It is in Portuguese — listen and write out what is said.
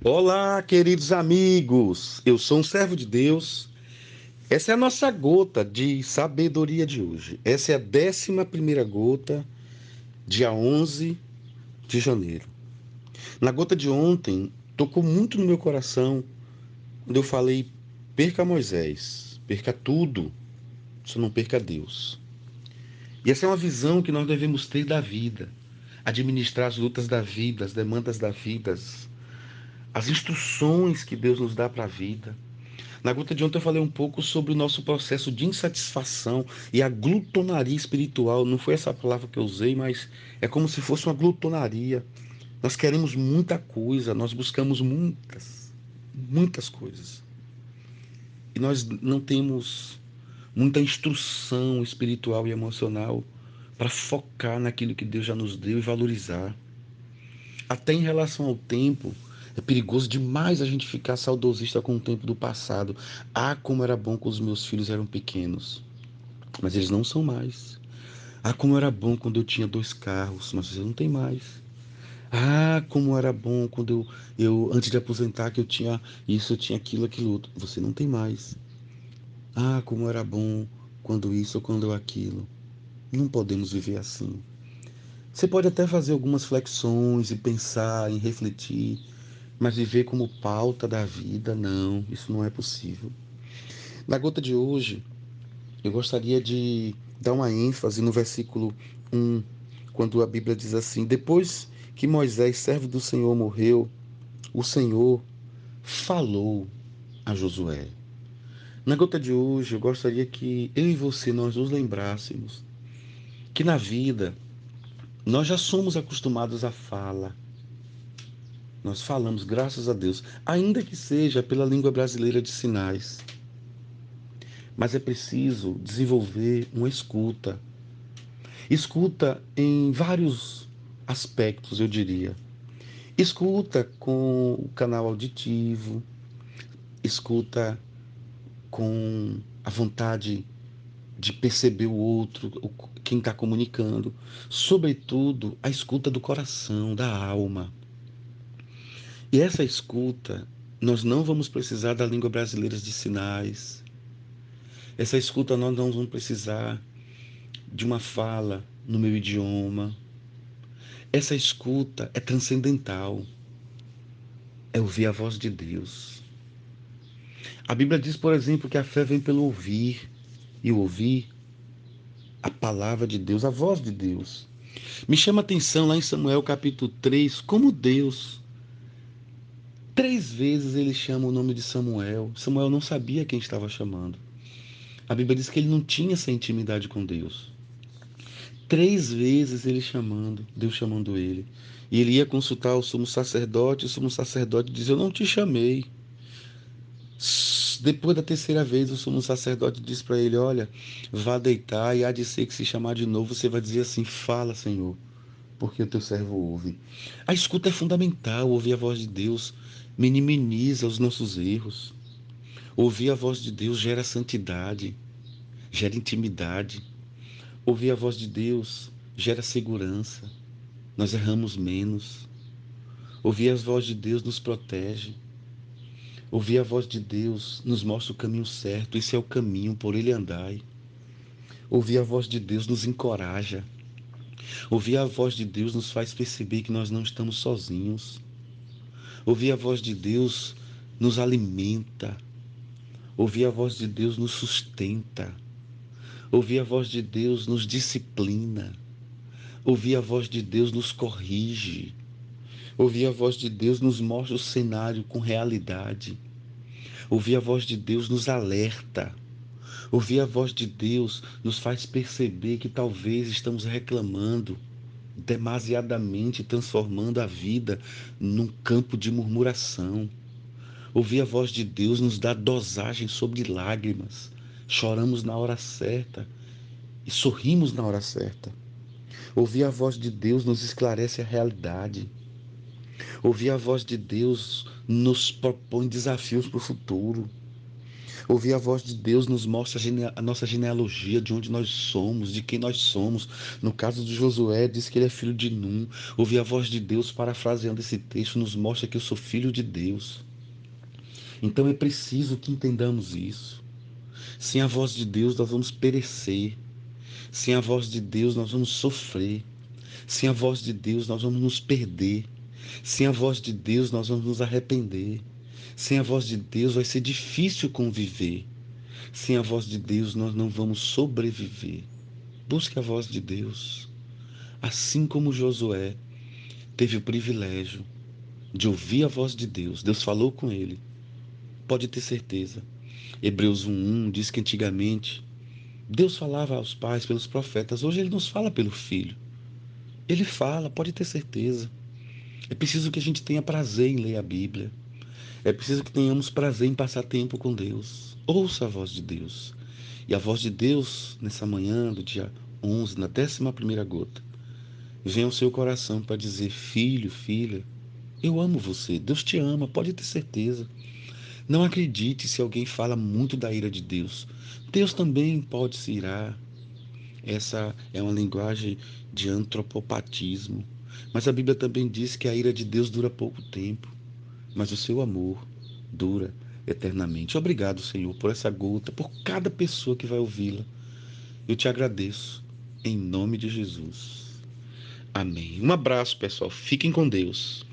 Olá, queridos amigos. Eu sou um servo de Deus. Essa é a nossa gota de sabedoria de hoje. Essa é a 11ª gota, dia 11 de janeiro. Na gota de ontem, tocou muito no meu coração quando eu falei: perca Moisés, perca tudo, só não perca Deus. E essa é uma visão que nós devemos ter da vida, administrar as lutas da vida, as demandas da vida, as instruções que Deus nos dá para a vida. Na gota de ontem eu falei um pouco sobre o nosso processo de insatisfação e a glutonaria espiritual. Não foi essa palavra que eu usei, mas é como se fosse uma glutonaria. Nós queremos muita coisa, nós buscamos muitas coisas. E nós não temos muita instrução espiritual e emocional para focar naquilo que Deus já nos deu e valorizar. Até em relação ao tempo, é perigoso demais a gente ficar saudosista com o tempo do passado. Ah, como era bom quando os meus filhos eram pequenos, mas eles não são mais. Ah, como era bom quando eu tinha 2 carros, mas você não tem mais. Ah, como era bom quando eu antes de aposentar, que eu tinha isso, eu tinha aquilo, aquilo outro. Você não tem mais. Ah, como era bom quando isso ou quando aquilo. Não podemos viver assim. Você pode até fazer algumas flexões e pensar, em refletir, mas viver como pauta da vida, não, isso não é possível. Na gota de hoje, eu gostaria de dar uma ênfase no versículo 1, quando a Bíblia diz assim: depois que Moisés, servo do Senhor, morreu, o Senhor falou a Josué. Na gota de hoje, eu gostaria que eu e você nós nos lembrássemos que na vida nós já somos acostumados à fala. Nós falamos, graças a Deus, ainda que seja pela língua brasileira de sinais. Mas é preciso desenvolver uma escuta. Escuta em vários aspectos, eu diria. Escuta com o canal auditivo, escuta com a vontade de perceber o outro, quem está comunicando. Sobretudo, a escuta do coração, da alma. E essa escuta, nós não vamos precisar da língua brasileira de sinais. Essa escuta, nós não vamos precisar de uma fala no meu idioma. Essa escuta é transcendental, é ouvir a voz de Deus. A Bíblia diz, por exemplo, que a fé vem pelo ouvir, e ouvir a palavra de Deus, a voz de Deus. Me chama a atenção lá em Samuel capítulo 3, como Deus, 3 vezes ele chama o nome de Samuel. Samuel não sabia quem estava chamando. A Bíblia diz que ele não tinha essa intimidade com Deus. 3 vezes ele chamando, Deus chamando ele. E ele ia consultar o sumo sacerdote, e o sumo sacerdote diz: eu não te chamei. Depois da terceira vez, o sumo sacerdote diz para ele: olha, vá deitar, e há de ser que se chamar de novo, você vai dizer assim: fala, Senhor, porque o teu servo ouve. A escuta é fundamental. Ouvir a voz de Deus minimiza os nossos erros. Ouvir a voz de Deus gera santidade, gera intimidade. Ouvir a voz de Deus gera segurança. Nós erramos menos. Ouvir a voz de Deus nos protege. Ouvir a voz de Deus nos mostra o caminho certo. Esse é o caminho, por ele andai. Ouvir a voz de Deus nos encoraja. Ouvir a voz de Deus nos faz perceber que nós não estamos sozinhos. Ouvir a voz de Deus nos alimenta. Ouvir a voz de Deus nos sustenta. Ouvir a voz de Deus nos disciplina. Ouvir a voz de Deus nos corrige. Ouvir a voz de Deus nos mostra o cenário com realidade. Ouvir a voz de Deus nos alerta. Ouvir a voz de Deus nos faz perceber que talvez estamos reclamando demasiadamente, transformando a vida num campo de murmuração. Ouvir a voz de Deus nos dá dosagem sobre lágrimas. Choramos na hora certa e sorrimos na hora certa. Ouvir a voz de Deus nos esclarece a realidade. Ouvir a voz de Deus nos propõe desafios para o futuro. Ouvir a voz de Deus nos mostra a nossa genealogia, de onde nós somos, de quem nós somos. No caso de Josué, diz que ele é filho de Num. Ouvir a voz de Deus, parafraseando esse texto, nos mostra que eu sou filho de Deus. Então é preciso que entendamos isso. Sem a voz de Deus, nós vamos perecer. Sem a voz de Deus, nós vamos sofrer. Sem a voz de Deus, nós vamos nos perder. Sem a voz de Deus, nós vamos nos arrepender. Sem a voz de Deus, vai ser difícil conviver. Sem a voz de Deus, nós não vamos sobreviver. Busque a voz de Deus. Assim como Josué teve o privilégio de ouvir a voz de Deus, Deus falou com ele. Pode ter certeza. Hebreus 1:1 diz que antigamente Deus falava aos pais pelos profetas. Hoje ele nos fala pelo Filho. Ele fala, pode ter certeza. É preciso que a gente tenha prazer em ler a Bíblia. É preciso que tenhamos prazer em passar tempo com Deus. Ouça a voz de Deus. E a voz de Deus, nessa manhã do dia 11, na 11ª gota, vem ao seu coração para dizer: filho, filha, eu amo você. Deus te ama, pode ter certeza. Não acredite se alguém fala muito da ira de Deus. Deus também pode se irar. Essa é uma linguagem de antropopatismo. Mas a Bíblia também diz que a ira de Deus dura pouco tempo, mas o seu amor dura eternamente. Obrigado, Senhor, por essa gota, por cada pessoa que vai ouvi-la. Eu te agradeço, em nome de Jesus. Amém. Um abraço, pessoal. Fiquem com Deus.